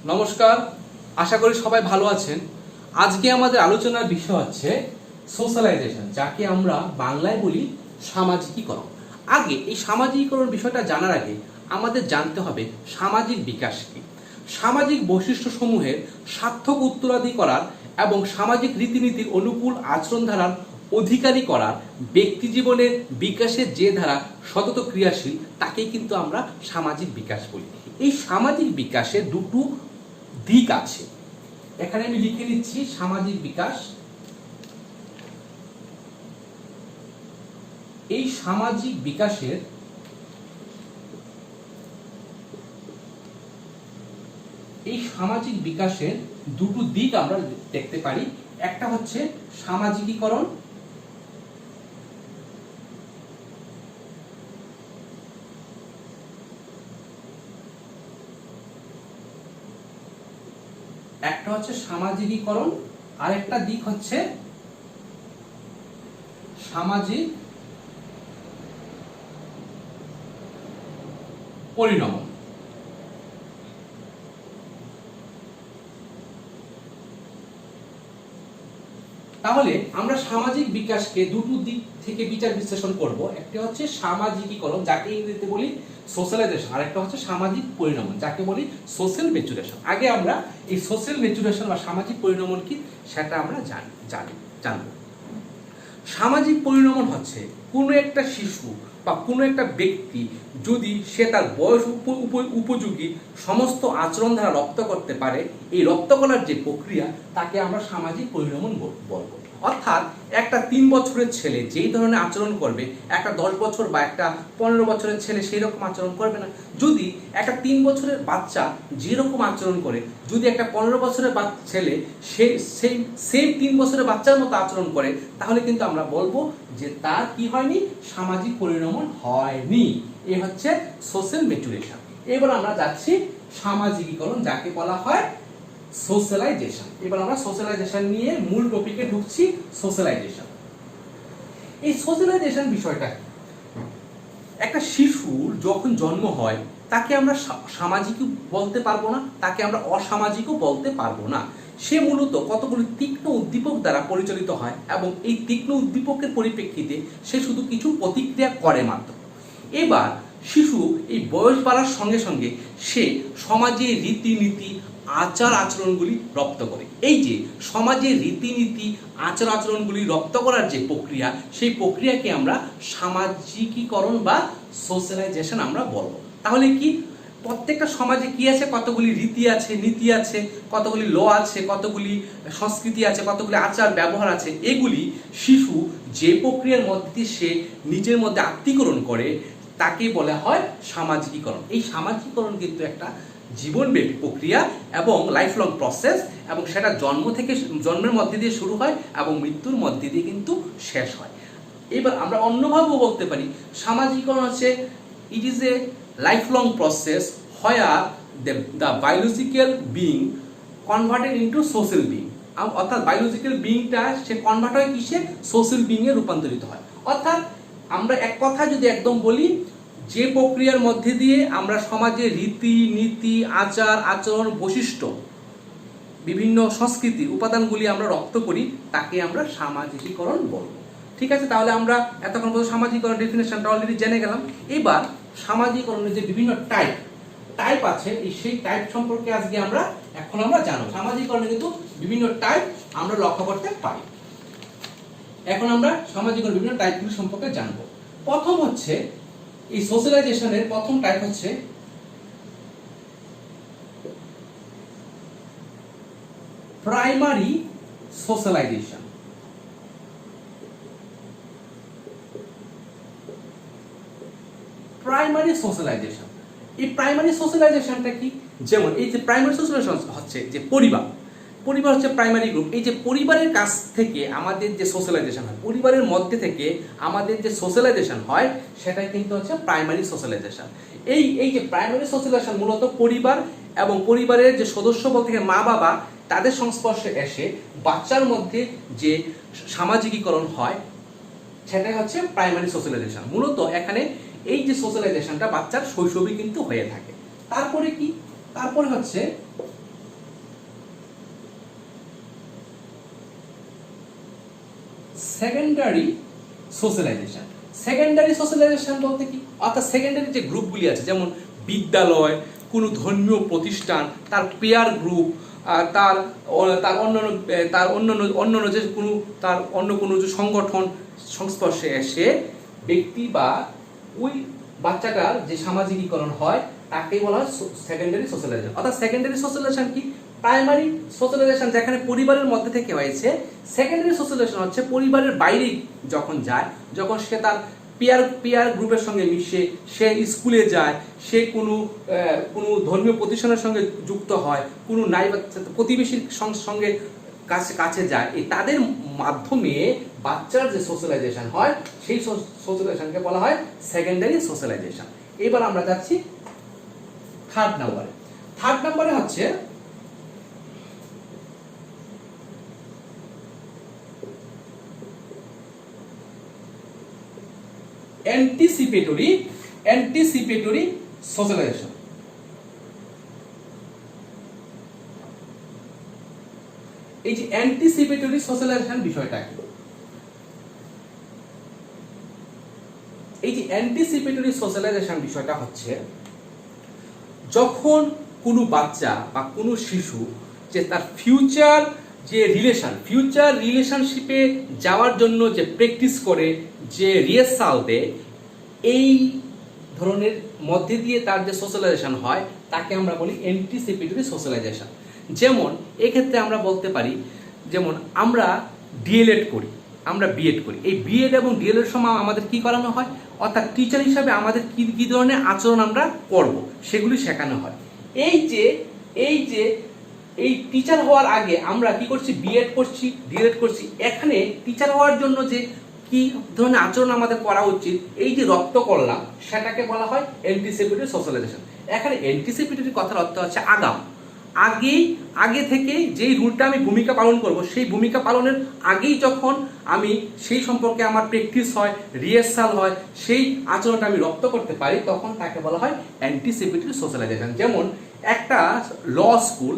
নমস্কার, আশা করি সবাই ভালো আছেন। আজকে আমাদের আলোচনার বিষয় হচ্ছে সোশ্যালাইজেশন, যাকে আমরা বাংলায় বলি সামাজিকীকরণ। আগে এই সামাজিকীকরণ বিষয়টা জানার আগে আমাদের জানতে হবে সামাজিক বিকাশ কি। সামাজিক বৈশিষ্ট্যসমূহের সার্থক উত্তরাদি করার এবং সামাজিক রীতিনীতির অনুকূল আচরণধারার অধিকারী করার ব্যক্তি জীবনের বিকাশের যে ধারা সতত ক্রিয়াশীল তাকেই কিন্তু আমরা সামাজিক বিকাশ বলি। এই সামাজিক বিকাশের দুটো দিক আছে, এখানে আমি লিখে নিচ্ছি সামাজিক বিকাশ। এই সামাজিক বিকাশের দুটো দিক আমরা দেখতে পারি। একটা হচ্ছে সামাজিকীকরণ, আরেকটা দিক হচ্ছে সামাজিক পরিণমন। তাহলে আমরা সামাজিক বিকাশকে দুটো দিক থেকে বিচার বিশ্লেষণ করব। একটা হচ্ছে সামাজিকীকরণ, যাকে ইংরেজিতে বলি সোশ্যালাইজেশন, আর একটা হচ্ছে সামাজিক পরিণমন, যাকে বলি সোশ্যাল ম্যাচুরেশন। আগে আমরা এই সোশ্যাল ম্যাচুরেশন বা সামাজিক পরিণমন কি সেটা আমরা জানব। সামাজিক পরিণমন হচ্ছে কোনো একটা শিশু বা কোনো একটা ব্যক্তি যদি সে তার বয়স উপযোগী সমস্ত আচরণ দ্বারা রপ্ত করতে পারে, এই রপ্ত করার যে প্রক্রিয়া তাকে আমরা সামাজিক পরিণমন বলবো। অর্থাৎ একটা 3 বছরের ছেলে যেই ধরনের আচরণ করবে, একটা 10 বছর বা একটা 15 বছরের ছেলে সেই রকম আচরণ করবে না। যদি একটা 3 বছরের বাচ্চা যেরকম আচরণ করে, যদি একটা 15 বছরের ছেলে সেই 3 বছরের বাচ্চার মতো আচরণ করে, তাহলে কিন্তু আমরা বলবো যে তার কি হয়নি, সামাজিক পরিণমন হয়নি। এ হচ্ছে সোশ্যাল ম্যাচুরেশন। এবার আমরা যাচ্ছি সামাজিকীকরণ, যাকে বলা হয় সোশ্যালাইজেশন। এবার আমরা সোশ্যালাইজেশন নিয়ে মূল টপিকে ঢুকছি। সোশ্যালাইজেশন, এই সোশ্যালাইজেশন বিষয়টা একটা শিশুর যখন জন্ম হয় তাকে আমরা সামাজিকও বলতে পারবো না, তাকে আমরা অসামাজিকও বলতে পারবো না। সে মূলত কতগুলি তীক্ষ্ণ উদ্দীপক দ্বারা পরিচালিত হয় এবং এই তীক্ষ্ণ উদ্দীপকের পরিপ্রেক্ষিতে সে শুধু কিছু প্রতিক্রিয়া করে মাত্র। এবার শিশু এই বয়স বাড়ার সঙ্গে সঙ্গে সে সমাজের রীতিনীতি আচার আচরণগুলি রপ্ত করে। এই যে সমাজের রীতিনীতি আচার আচরণগুলি রপ্ত করার যে প্রক্রিয়া, সেই প্রক্রিয়াকে আমরা সামাজিকীকরণ বা সোশ্যালাইজেশন আমরা বলবো। তাহলে কি প্রত্যেকটা সমাজে কি আছে, কতগুলি রীতি আছে, নীতি আছে, কতগুলি ল আছে, কতগুলি সংস্কৃতি আছে, কতগুলি আচার ব্যবহার আছে, এগুলি শিশু যে প্রক্রিয়ার মধ্যে সে নিজের মধ্যে আত্মীকরণ করে তাকে বলা হয় সামাজিকীকরণ। এই সামাজিকীকরণ কিন্তু একটা জীবনব্যাপী প্রক্রিয়া এবং লাইফ লং প্রসেস, এবং সেটা জন্মের মধ্যে দিয়ে শুরু হয় এবং মৃত্যুর মধ্যে দিয়ে কিন্তু শেষ হয়। এবার আমরা অন্যভাবেও বলতে পারি সামাজিকীকরণ হচ্ছে it is a life long process where the biological being converted into social being. অর্থাৎ বায়োলজিক্যাল বিংটা সে কনভার্ট হয় কিসে, সোশ্যাল বিং এ রূপান্তরিত হয়। অর্থাৎ আমরা এক কথা যদি একদম বলি, যে প্রক্রিয়ার মধ্যে দিয়ে আমরা সমাজের রীতি নীতি আচার আচরণ বৈশিষ্ট্য বিভিন্ন সংস্কৃতির উপাদানগুলি আমরা রপ্ত করি তাকে আমরা সামাজিকীকরণ বলবো। ঠিক আছে, তাহলে আমরা এতক্ষণ পর্যন্ত সামাজিকীকরণ ডেফিনেশনটা অলরেডি জেনে গেলাম। এবার সামাজিকীকরণের যে বিভিন্ন টাইপ আছে, সেই টাইপ সম্পর্কে আজকে এখন আমরা জানবো। সামাজিকীকরণে কিন্তু বিভিন্ন টাইপ আমরা লক্ষ্য করতে পারি। এখন আমরা সামাজিকীকরণের বিভিন্ন টাইপগুলি সম্পর্কে জানবো। প্রথম হচ্ছে এই সোশ্যালাইজেশনের প্রথম টাইপ হচ্ছে প্রাইমারি সোশ্যালাইজেশন। প্রাইমারি সোশ্যালাইজেশন, এই প্রাইমারি সোশ্যালাইজেশনটা কি? যেমন এই যে প্রাইমারি সোশ্যালাইজেশন হচ্ছে যে পরিবার হচ্ছে প্রাইমারি গ্রুপ। এই যে পরিবারের কাছ থেকে আমাদের যে সোশ্যালাইজেশন হয়, পরিবারের মধ্যে থেকে আমাদের যে সোশ্যালাইজেশন হয়, সেটাই কিন্তু হচ্ছে প্রাইমারি সোশ্যালাইজেশন। এই যে প্রাইমারি সোশ্যালাইজেশন মূলত পরিবার এবং পরিবারের যে সদস্য বলতে মা বাবা, তাদের সংস্পর্শে এসে বাচ্চার মধ্যে যে সামাজিকীকরণ হয় সেটাই হচ্ছে প্রাইমারি সোশ্যালাইজেশন। মূলত এখানে এই যে সোশ্যালাইজেশনটা বাচ্চার শৈশবে কিন্তু হয়ে থাকে। তারপরে কি? তারপরে হচ্ছে সেকেন্ডারি সোশ্যালাইজেশন। সেকেন্ডারি সোশ্যালাইজেশন বলতে কি, অর্থাৎ সেকেন্ডারি যে গ্রুপগুলি আছে, যেমন বিদ্যালয়, কোনো ধর্মীয় প্রতিষ্ঠান, তার পেয়ার গ্রুপ, তার অন্যান্য যে কোনো তার অন্য কোনো যে সংগঠন সংস্পর্শে এসে ব্যক্তি বা ওই বাচ্চাটার যে সামাজিকীকরণ হয় তাকেই বলা হয় সেকেন্ডারি সোশ্যালাইজেশন। অর্থাৎ সেকেন্ডারি সোশ্যালাইজেশন কি, প্রাইমারি সোশ্যালাইজেশন যেখানে পরিবারের মধ্যে থেকে হয়েছে। সেকেন্ডারি সোশ্যালাইজেশন হচ্ছে পরিবারের বাইরে যখন যায়, যখন সে তার পিয়ার গ্রুপের সঙ্গে মিশে, সে স্কুলে যায়, সে কোনো ধর্মীয় প্রতিষ্ঠানের সঙ্গে যুক্ত হয়, কোনো প্রতিবেশীর সঙ্গে কাছে যায়, এই তাদের মাধ্যমে বাচ্চার যে সোশ্যালাইজেশন হয় সেই সোশ্যালাইজেশনকে বলা হয় সেকেন্ডারি সোশ্যালাইজেশন। এবার আমরা যাচ্ছি থার্ড নাম্বারে। থার্ড নাম্বারে হচ্ছে অ্যান্টিসিপেটরি সোশ্যালাইজেশন। এই যে অ্যান্টিসিপেটরি সোশ্যালাইজেশন বিষয়টা কি, এই যে অ্যান্টিসিপেটরি সোশ্যালাইজেশন বিষয়টা হচ্ছে যখন কোনো বাচ্চা বা কোনো শিশু যে তার ফিউচার রিলেশনশিপে যাওয়ার জন্য যে প্র্যাকটিস করে, যে রিহার্সাল দেয়, এই ধরনের মধ্যে দিয়ে তার যে সোশ্যালাইজেশন হয় তাকে আমরা বলি অ্যান্টিসিপেটরি সোশ্যালাইজেশন। যেমন এক্ষেত্রে আমরা বলতে পারি, যেমন আমরা ডিএলএড করি, আমরা বিএড করি, এই বিএড এবং ডিএলএড সময় আমাদের কি করানো হয়, অর্থাৎ টিচার হিসাবে আমাদের কি ধরনের আচরণ আমরা করব সেগুলি শেখানো হয়। এই টিচার হওয়ার আগে আমরা কি করছি, বিএড করছি, ডিএলএড করছি। এখানে টিচার হওয়ার জন্য যে কি ধরনের আচরণ আমাদের করা উচিত, এই যে রপ্ত করলাম, সেটাকে বলা হয় অ্যান্টিসিপেটরি সোশ্যালাইজেশন। এখানে অ্যান্টিসিপেটরি কথার অর্থ হচ্ছে আগাম, আগে থেকে যেই রুলটা আমি ভূমিকা পালন করব, সেই ভূমিকা পালনের আগেই যখন আমি সেই সম্পর্কে আমার প্র্যাকটিস হয়, রিহার্সাল হয়, সেই আচরণটা আমি রপ্ত করতে পারি, তখন তাকে বলা হয় অ্যান্টিসিপেটরি সোশ্যালাইজেশন। যেমন একটা ল স্কুল,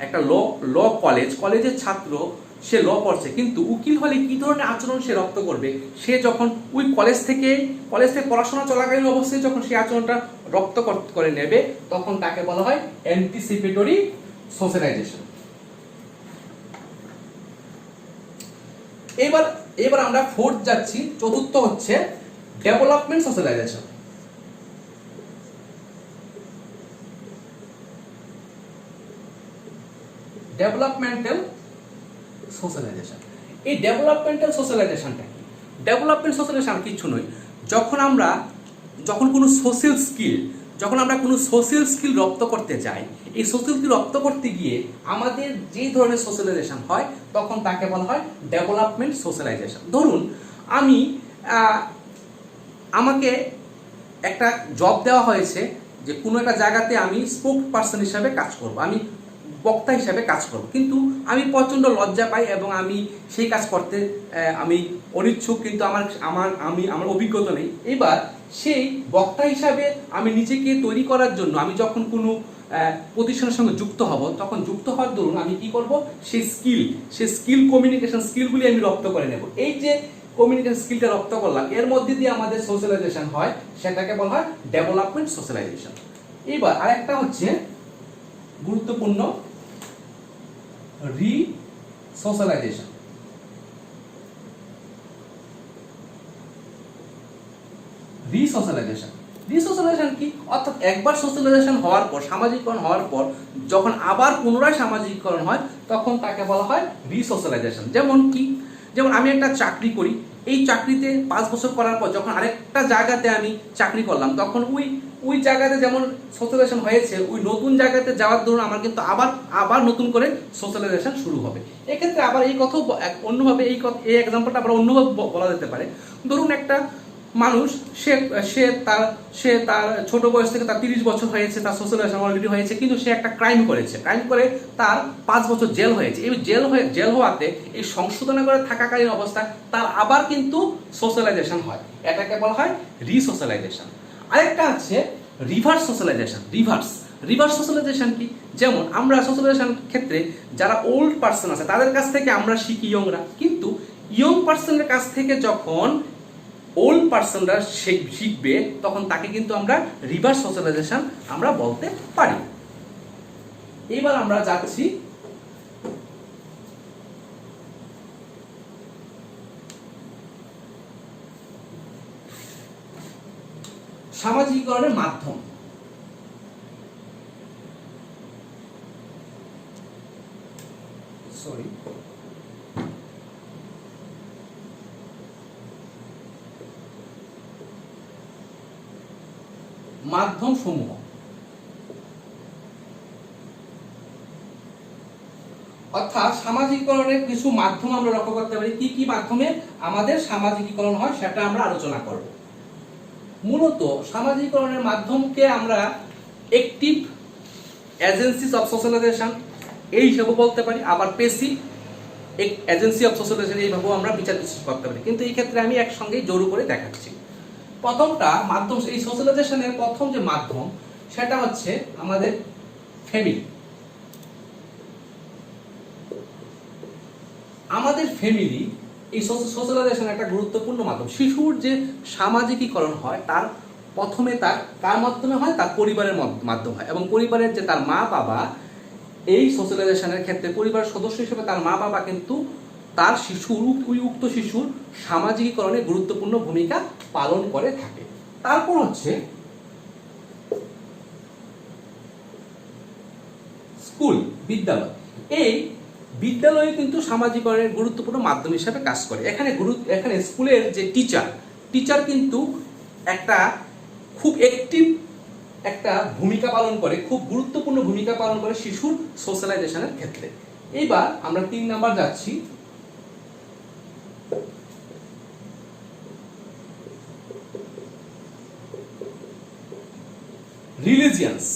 একটা ল কলেজের ছাত্র, সে ল পড়ছে, কিন্তু উকিল হলে কি ধরনের আচরণ সে রপ্ত করবে, সে যখন ওই কলেজ থেকে পড়াশোনা চলাকালীন অবস্থায় যখন সেই আচরণটা রপ্ত করে নেবে, তখন তাকে বলা হয় অ্যান্টিসিপেটরি সোশ্যালাইজেশন। এবার আমরা ফোর্থ যাচ্ছি, চতুর্থ হচ্ছে ডেভেলপমেন্ট সোশ্যালাইজেশন। Developmental socialisation. এই ডেভেলপমেন্টাল সোশ্যালাইজেশনটা কি? ডেভেলপমেন্ট সোশ্যালাইজেশন কিছু নয়, যখন কোনো সোশ্যাল স্কিল রপ্ত করতে যাই, এই সোশ্যাল স্কিল রপ্ত করতে গিয়ে আমাদের যে ধরনের সোশ্যালাইজেশন হয়, তখন তাকে বলা হয় ডেভেলপমেন্ট সোশ্যালাইজেশন। ধরুন আমাকে একটা জব দেওয়া হয়েছে, যে কোনো একটা জায়গাতে আমি স্পোক পার্সন হিসাবে কাজ করব, আমি বক্তা হিসাবে কাজ করব, কিন্তু আমি প্রচণ্ড লজ্জা পাই এবং আমি সেই কাজ করতে আমি অনিচ্ছুক, কিন্তু আমার অভিজ্ঞতা নেই। এবার সেই বক্তা হিসাবে আমি নিজেকে তৈরি করার জন্য আমি যখন কোনো প্রতিষ্ঠানের সঙ্গে যুক্ত হব, তখন যুক্ত হওয়ার দরুন আমি কি করব, সেই কমিউনিকেশন স্কিলগুলি আমি রপ্ত করে নেব। এই যে কমিউনিকেশন স্কিলটা রপ্ত করলাম, এর মধ্যে দিয়ে আমাদের সোশ্যালাইজেশন হয়, সেটাকে বলা হয় ডেভেলপমেন্ট সোশ্যালাইজেশন। এবার আরেকটা হচ্ছে গুরুত্বপূর্ণ, রিসোশ্যালাইজেশন। রিসোশ্যালাইজেশন কি, অর্থাৎ একবার সোশ্যালাইজেশন হওয়ার পর, সামাজিকরণ হওয়ার পর যখন আবার পুনরায় সামাজিকরণ হয়, তখন তাকে বলা হয় রিসোশ্যালাইজেশন। যেমন আমি একটা চাকরি করি, এই চাকরিতে 5 বছর করার পর যখন আরেকটা জায়গাতে আমি চাকরি করলাম, তখন ওই জায়গাতে যেমন সোশ্যালাইজেশন হয়েছে, ওই নতুন জায়গাতে যাওয়ার দরুন আমার কিন্তু আবার নতুন করে সোশ্যালাইজেশন শুরু হবে। এক্ষেত্রে আবার এই কথাও অন্যভাবে, এই এক্সাম্পলটা আবার অন্যভাবে বলা যেতে পারে। ধরুন একটা মানুষ, সে তার ছোট বয়স থেকে তার 30 বছর হয়েছে, তার সোশ্যালাইজেশন অলরেডি হয়েছে, কিন্তু সে একটা ক্রাইম করে তার 5 বছর জেল হয়েছে। এই জেল হওয়াতে এই সংশোধনা করে থাকাকালীন অবস্থায় তার আবার কিন্তু সোশ্যালাইজেশন হয়, এটাকে বলা হয় রিসোশ্যালাইজেশন। আরেকটা আছে রিভার্স সোশ্যালাইজেশন। রিভার্স সোশ্যালাইজেশন কি, যেমন আমরা সোশ্যালাইজেশন ক্ষেত্রে যারা ওল্ড পার্সন আছে তাদের কাছ থেকে আমরা শিখি ইয়ংরা, কিন্তু ইয়ং পার্সনের কাছ থেকে যখন ওল্ড পার্সনরা শিখবে তখন তাকে কিন্তু আমরা রিভার্স সোশ্যালাইজেশন আমরা বলতে পারি। এবার আমরা যাচ্ছি সামাজিকীকরণের মাধ্যম। মাধ্যম সমূহ, অর্থাৎ সামাজিকীকরণের কিছু মাধ্যম আমরা লক্ষ্য করতে পারি। কি কি মাধ্যমে আমাদের সামাজিকীকরণ হয় সেটা আমরা আলোচনা করব। মূলত সামাজিকীকরণের মাধ্যমকে আমরা অ্যাক্টিভ এজেন্সিস অফ সোশ্যালাইজেশন এই হিসেবে বলতে পারি, আবার প্যাসিভ এজেন্সি অফ সোশ্যালাইজেশন এইভাবেও আমরা বিচার বিশ্লেষণ করতে পারি, কিন্তু এই ক্ষেত্রে আমি একসঙ্গেই জোর করে দেখাচ্ছি। প্রথমটা মাধ্যম, এই সোশ্যালাইজেশনের প্রথম যে মাধ্যম সেটা হচ্ছে আমাদের ফ্যামিলি। আমাদের ফ্যামিলি এই সোশ্যালাইজেশন একটা গুরুত্বপূর্ণ মাধ্যম। শিশুর যে সামাজিকীকরণ হয় তার প্রথমে তার কার মাধ্যমে হয়, তার পরিবারের মাধ্যমে হয়, এবং পরিবারের যে তার মা বাবা, এই সোশ্যালাইজেশনের ক্ষেত্রে পরিবারের সদস্য হিসেবে তার মা বাবা কিন্তু তার শিশুর উক্ত শিশুর সামাজিকীকরণে গুরুত্বপূর্ণ ভূমিকা পালন করে থাকে। তারপর হচ্ছে স্কুল, বিদ্যালয়। এই বিদ্যালয়ে কিন্তু সামাজিকীকরণের গুরুত্বপূর্ণ মাধ্যম হিসেবে কাজ করে। এখানে স্কুলের যে টিচার কিন্তু একটা খুব অ্যাক্টিভ একটা ভূমিকা পালন করে, খুব গুরুত্বপূর্ণ ভূমিকা পালন করে শিশুর সোশ্যালাইজেশনের ক্ষেত্রে। এইবার আমরা 3 নাম্বার যাচ্ছি, রিলিজিয়ান্স।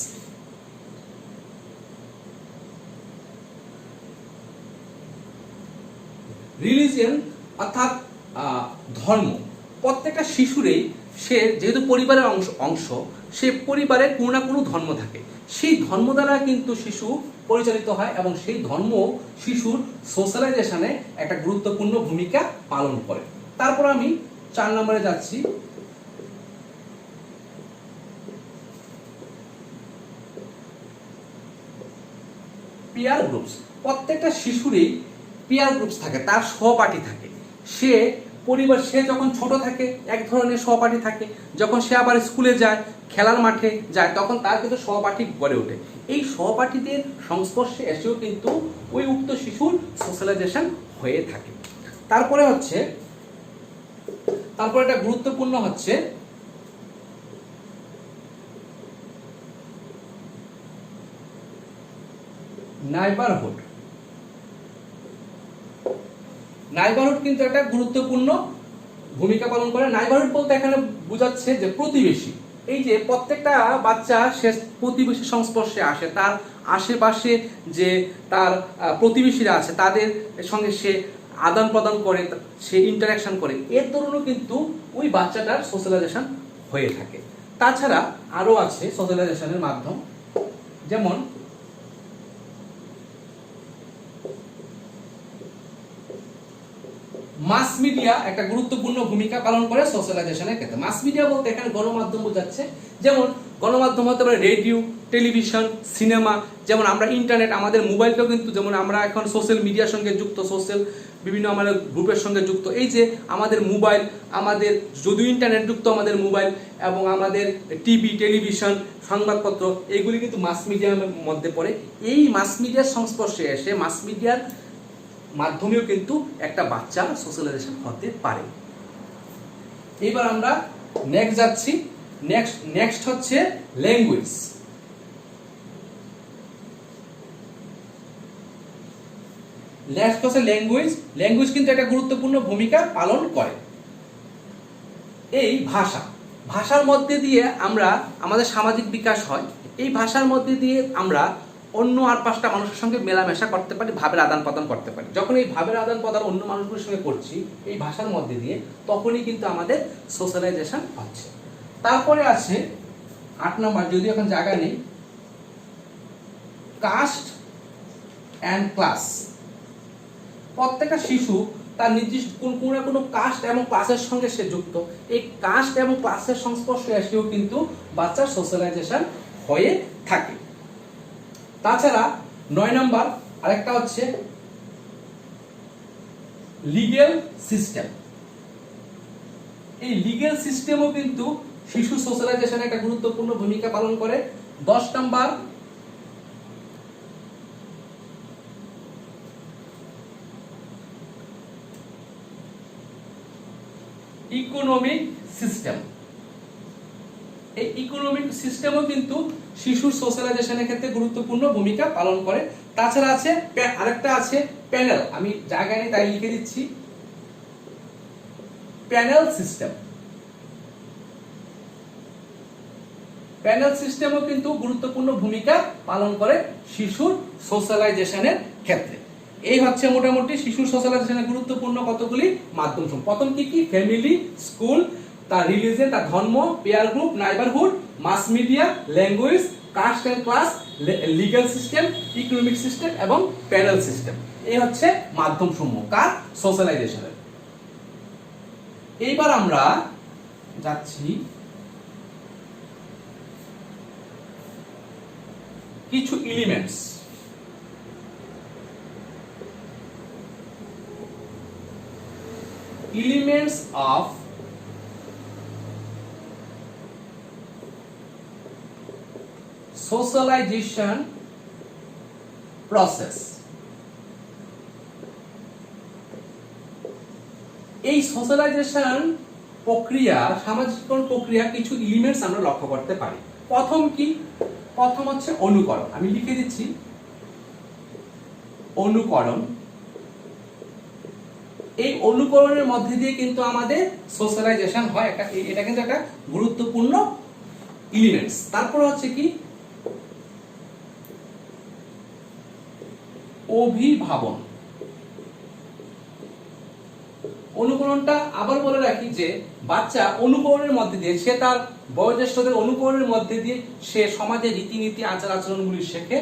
রিলিজিয়ান অর্থাৎ ধর্ম। প্রত্যেকটা শিশুরই সে যেহেতু পরিবারের অংশ সে পরিবারের কোনো না কোনো ধর্ম থাকে, সেই ধর্ম দ্বারা কিন্তু শিশু পরিচালিত হয় এবং সেই ধর্ম শিশুর সোশ্যালাইজেশনে একটা গুরুত্বপূর্ণ ভূমিকা পালন করে। তারপর আমি 4 নম্বরে যাচ্ছি, পিয়ার গ্রুপস। প্রত্যেকটা শিশুরই পিয়ার গ্রুপস থাকে, তার সহপাঠী থাকে। সে যখন ছোট থাকে এক ধরনের সহপাঠী থাকে, যখন সে আবার স্কুলে যায়, খেলার মাঠে যায়, তখন তার কিন্তু সহপাঠী গড়ে ওঠে। এই সহপাঠীদের সংস্পর্শে এসেও কিন্তু ওই উক্ত শিশুর সোশ্যালাইজেশন হয়ে থাকে। তারপরে একটা গুরুত্বপূর্ণ হচ্ছে নাইবারহুড। নাইবারহুড কিন্তু একটা গুরুত্বপূর্ণ ভূমিকা পালন করে। নাইবারহুড বলতে এখানে বোঝাচ্ছে যে প্রতিবেশী। এই যে প্রত্যেকটা বাচ্চা সে প্রতিবেশী সংস্পর্শে আসে, তার আশেপাশে যে তার প্রতিবেশীরা আছে তাদের সঙ্গে সে আদান প্রদান করে, সে ইন্টারাকশন করে, এর দরুনও কিন্তু ওই বাচ্চাটার সোশ্যালাইজেশন হয়ে থাকে। তাছাড়া আরো আছে সোশ্যালাইজেশনের মাধ্যম, যেমন মাস মিডিয়া একটা গুরুত্বপূর্ণ ভূমিকা পালন করে সোশ্যালাইজেশনের ক্ষেত্রে। মাস মিডিয়া বলতে এখানে গণমাধ্যম বোঝাচ্ছে, যেমন গণমাধ্যম হতে পারে রেডিও, টেলিভিশন, সিনেমা। যেমন আমরা ইন্টারনেট, আমাদের মোবাইলটাও কিন্তু, যেমন আমরা এখন সোশ্যাল মিডিয়ার সঙ্গে যুক্ত, বিভিন্ন আমাদের গ্রুপের সঙ্গে যুক্ত। এই যে আমাদের মোবাইল, আমাদের যদিও ইন্টারনেট যুক্ত আমাদের মোবাইল, এবং আমাদের টিভি, টেলিভিশন, সংবাদপত্র, এইগুলি কিন্তু মাস মিডিয়ার মধ্যে পড়ে। এই মাস মিডিয়ার সংস্পর্শে এসে মাস মিডিয়ার মাধ্যমেও কিন্তু একটা বাচ্চা সোশ্যালাইজেশন হতে পারে। এবার আমরা নেক্সট যাচ্ছি, নেক্সট হচ্ছে ল্যাঙ্গুয়েজ। ল্যাঙ্গুয়েজ কিন্তু একটা গুরুত্বপূর্ণ ভূমিকা পালন করে। এই ভাষার মধ্যে দিয়ে আমরা আমাদের সামাজিক বিকাশ হয়। এই ভাষার মধ্যে দিয়ে আমরা অন্য আর 5টা মানুষের সঙ্গে মেলামেশা করতে পারি, ভাবের আদান প্রদান করতে পারি। যখন এই ভাবের আদান প্রদান অন্য মানুষগুলোর সঙ্গে করছি এই ভাষার মধ্যে দিয়ে, তখনই কিন্তু আমাদের সোশ্যালাইজেশন হচ্ছে। তারপরে আছে 8 নম্বর, যদিও এখন জায়গা নেই, কাস্ট অ্যান্ড ক্লাস। প্রত্যেকটা শিশু তার নির্দিষ্ট কোনো না কোনো কাস্ট এবং ক্লাসের সঙ্গে সে যুক্ত, এই কাস্ট এবং ক্লাসের সংস্পর্শে এসেও কিন্তু বাচ্চার সোশ্যালাইজেশন হয়ে থাকে। তাছাড়া 9 নাম্বার আরেকটা হচ্ছে লিগ্যাল সিস্টেম। এই লিগ্যাল সিস্টেমও কিন্তু শিশু সোশ্যালাইজেশনে একটা গুরুত্বপূর্ণ ভূমিকা পালন করে। 10 নাম্বার ইকোনমিক সিস্টেম। এই ইকোনমিক সিস্টেমও কিন্তু শিশুর সোশ্যালাইজেশনের ক্ষেত্রে গুরুত্বপূর্ণ ভূমিকা পালন করে। তাছাড়া আছে আরেকটা আছে প্যানেল, আমি জায়গা নেই তাই লিখে দিচ্ছি, প্যানেল সিস্টেম। প্যানেল সিস্টেমও কিন্তু গুরুত্বপূর্ণ ভূমিকা পালন করে শিশুর সোশ্যালাইজেশনের ক্ষেত্রে। এই হচ্ছে মোটামুটি শিশুর সোশ্যালাইজেশনের গুরুত্বপূর্ণ কতগুলি মাধ্যম সমূহ। প্রথম কি কি? ফ্যামিলি, স্কুল, তার রিলিজিয়ন, তার ধর্ম, peer group, neighbourhood, mass media, language, caste and class, legal system, economic system এবং প্যানেল সিস্টেম। এই হচ্ছে মাধ্যম সমূহ কার? সোশ্যালাইজেশনের। এইবার আমরা যাচ্ছি কিছু elements. Elements of socialization process। এই সোশ্যালাইজেশন প্রক্রিয়া, সামাজিকীকরণ প্রক্রিয়া কিছু এলিমেন্টস আমরা লক্ষ্য করতে পারি। প্রথম কি? প্রথম হচ্ছে অনুকরণ। আমি লিখে দিচ্ছি অনুকরণ। এই অনুকরণের মধ্যে দিয়ে কিন্তু আমাদের সোশ্যালাইজেশন হয়, এটা কিন্তু একটা গুরুত্বপূর্ণ এলিমেন্টস। তারপর হচ্ছে কি? অভিভাবন। অনুকরণটা আবার বলে রাখি যে বাচ্চা অনুকরণের মধ্যে দিয়ে, সে তার বয়োজ্যেষ্ঠদের অনুকরণের মধ্যে দিয়ে সে সমাজের রীতিনীতি, আচার আচরণগুলি শেখে।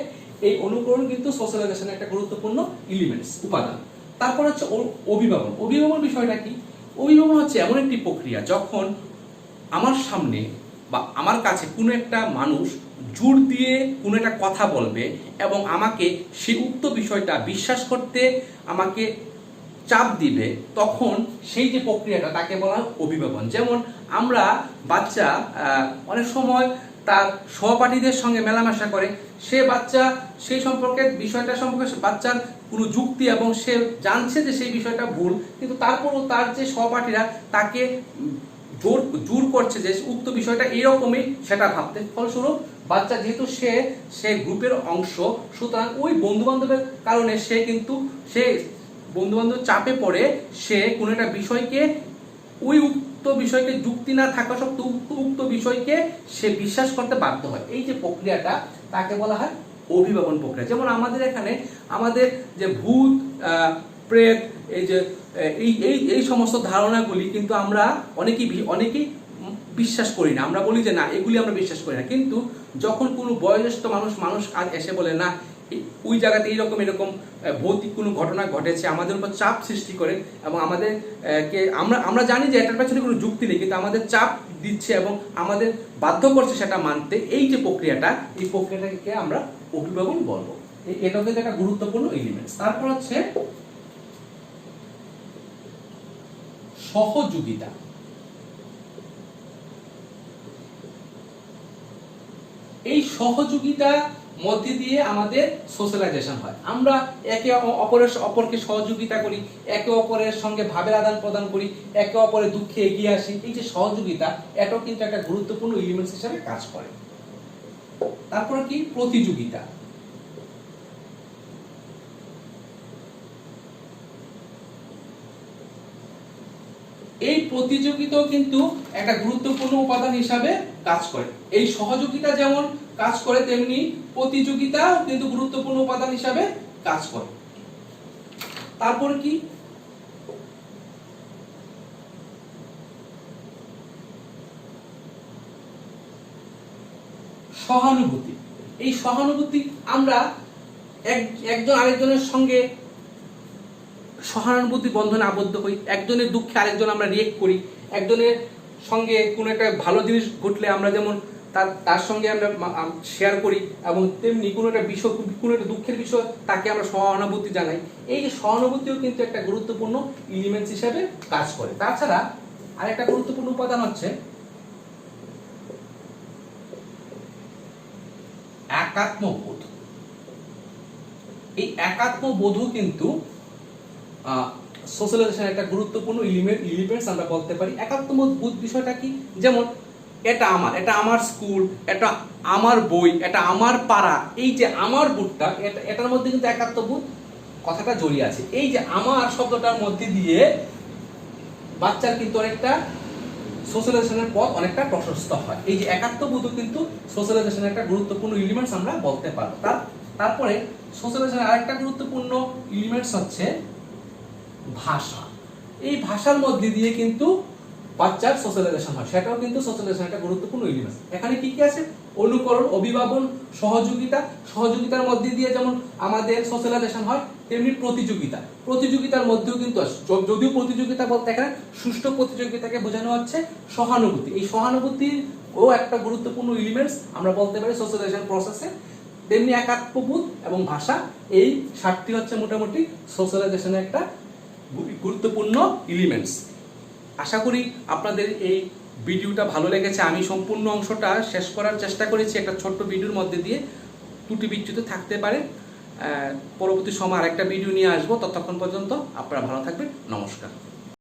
এই অনুকরণ কিন্তু সোশ্যালাইজেশনের একটা গুরুত্বপূর্ণ এলিমেন্টস, উপাদান। তারপর হচ্ছে অভিভাবন। অভিভাবন বিষয়টা কি? অভিভাবন হচ্ছে এমন একটি প্রক্রিয়া যখন আমার সামনে বা আমার কাছে কোনো একটা মানুষ জোর দিয়ে কোনো একটা কথা বলবে এবং আমাকে সেই উক্ত বিষয়টা বিশ্বাস করতে আমাকে চাপ দিবে, তখন সেই যে প্রক্রিয়াটা তাকে বলা হয় অভিভাবন। যেমন আমরা বাচ্চা অনেক সময় তার সহপাঠীদের সঙ্গে মেলামেশা করে, সে বাচ্চা সেই সম্পর্কে বিষয়টা সম্পর্কে বাচ্চার কোনো যুক্তি এবং সে জানছে যে সেই বিষয়টা ভুল, কিন্তু তারপরও তার যে সহপাঠীরা তাকে জোর করছে যে উক্ত বিষয়টা এরকমই সেটা ভাবতে। ফলস্বরূপ বাচ্চা যেহেতু সে গ্রুপের অংশ, সুতরাং ওই বন্ধু বান্ধবের কারণে সে বন্ধু বান্ধব চাপে পড়ে সে কোনো একটা বিষয়কে, ওই উক্ত বিষয়কে যুক্তি না থাকা সত্ত্বেও উক্ত বিষয়কে সে বিশ্বাস করতে বাধ্য হয়। এই যে প্রক্রিয়াটা তাকে বলা হয় অভিভাবন প্রক্রিয়া। যেমন আমাদের এখানে আমাদের যে ভূত, প্রেত, এই যে এই সমস্ত ধারণাগুলি কিন্তু আমরা অনেকেই বিশ্বাস করি না। আমরা বলি যে না, এগুলি আমরা বিশ্বাস করি না। কিন্তু যখন কোনো বয়োজ্যেষ্ঠ মানুষ আজ এসে বলে না ওই জায়গাতে এরকম ভৌতিক কোনো ঘটনা ঘটেছে, আমাদের উপর চাপ সৃষ্টি করে এবং আমরা জানি যে এটার পেছনে কোনো যুক্তি নেই, কিন্তু আমাদের চাপ দিচ্ছে এবং আমাদের বাধ্য করছে সেটা মানতে, এই যে প্রক্রিয়াটা, এই প্রক্রিয়াটাকে আমরা অভিভাবন বলবো। এটাও কিন্তু একটা গুরুত্বপূর্ণ এলিমেন্টস। তারপর হচ্ছে সহযোগিতা। এই সহযোগিতা মধ্যে দিয়ে আমাদের সোশ্যালাইজেশন হয়। আমরা একে অপরকে সহযোগিতা করি, একে অপরের সঙ্গে ভাবের আদান প্রদান করি, একে অপরের দুঃখে এগিয়ে আসি। এই যে সহযোগিতা, এটাও কিন্তু একটা গুরুত্বপূর্ণ এলিমেন্টস হিসেবে কাজ করে। তারপর কি? প্রতিযোগিতা। এই প্রতিযোগিতাও কিন্তু একটা গুরুত্বপূর্ণ উপাদান হিসাবে কাজ করে। এই সহযোগিতা যেমন কাজ করে, তেমনি প্রতিযোগিতাও কিন্তু গুরুত্বপূর্ণ উপাদান হিসাবে কাজ করে। তারপর কি? সহানুভূতি। এই সহানুভূতি আমরা একজন আরেকজনের সঙ্গে সহানুভূতি বন্ধনে আবদ্ধ হই, একজনের দুঃখে আরেকজন আমরা রিয়েক্ট করি, একজনের সঙ্গে কোনো একটা ভালো জিনিস ঘটলে আমরা যেমন তার সঙ্গে আমরা শেয়ার করি, এবং তেমনি কোনো একটা বিষয়, কোনো একটা দুঃখের বিষয় তাকে আমরা সহানুভূতি জানাই। এই যে সহানুভূতিও কিন্তু একটা গুরুত্বপূর্ণ এলিমেন্টস হিসেবে কাজ করে। তাছাড়া আরেকটা গুরুত্বপূর্ণ উপাদান হচ্ছে একাত্মবোধ। এই একাত্মবোধও কিন্তু সোশ্যালাইজেশনের একটা গুরুত্বপূর্ণ এলিমেন্টস আমরা বলতে পারি। একাত্মবোধ বিষয়টা কি? যেমন এটা আমার স্কুল, এটা আমার বই, এটা আমার পাড়া, এই যে আমার বোধটা, এটার মধ্যে কিন্তু একাত্মবোধ কথাটা জড়িয়ে আছে। এই যে আমার শব্দটার মধ্যে দিয়ে বাচ্চার কিন্তু অনেকটা সোশ্যালাইজেশনের পথ অনেকটা প্রশস্ত হয়। এই যে একাত্মবোধও কিন্তু সোশ্যালাইজেশনের একটা গুরুত্বপূর্ণ এলিমেন্টস আমরা বলতে পারবো। তারপরে সোশ্যালাইজেশনের আরেকটা গুরুত্বপূর্ণ এলিমেন্টস হচ্ছে ভাষা। এই ভাষার মধ্যে দিয়ে কিন্তু বাচ্চার সোশ্যালাইজেশন হয়, সেটাও কিন্তু সোশ্যালাইজেশন একটা গুরুত্বপূর্ণ এলিমেন্টস। এখানে কি কি আছে? অনুকরণ, অভিভাবন, সহযোগিতার মধ্যে দিয়ে যেমন আমাদের সোশ্যালাইজেশন হয়, তেমনি প্রতিযোগিতার মধ্যেও কিন্তু আছে। যদিও প্রতিযোগিতা বলতে এখানে সুষ্ঠু প্রতিযোগিতাকে বোঝানো হচ্ছে সহানুভূতি। এই সহানুভূতির ও একটা গুরুত্বপূর্ণ এলিমেন্টস আমরা বলতে পারি সোশ্যালাইজেশন প্রসেসে। তেমনি একাত্মবোধ এবং ভাষা, এই সাতটি হচ্ছে মোটামুটি সোশ্যালাইজেশনের একটা গুরুত্বপূর্ণ এলিমেন্টস। আশা করি আপনাদের এই ভিডিওটা ভালো লেগেছে। আমি সম্পূর্ণ অংশটা শেষ করার চেষ্টা করেছি একটা ছোট্ট ভিডিওর মধ্যে দিয়ে, ত্রুটি বিচ্যুতি থাকতে পারে। পরবর্তী সময় আরেকটা ভিডিও নিয়ে আসবো। ততক্ষণ পর্যন্ত আপনারা ভালো থাকবেন। নমস্কার।